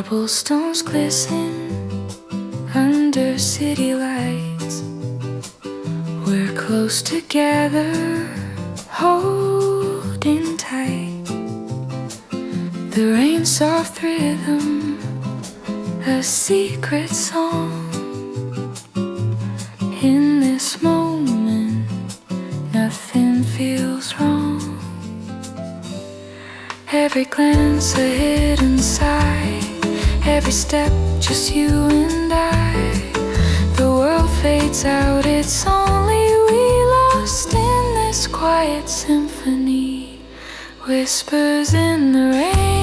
Cobblestones glisten under city lights. We're close together, holding tight. The rain's soft rhythm, a secret song. In this moment, nothing feels wrong. Every glance a hidden sigh, every step just you and I. The world fades out, it's only we lost in this quiet symphony. Whispers in the rain.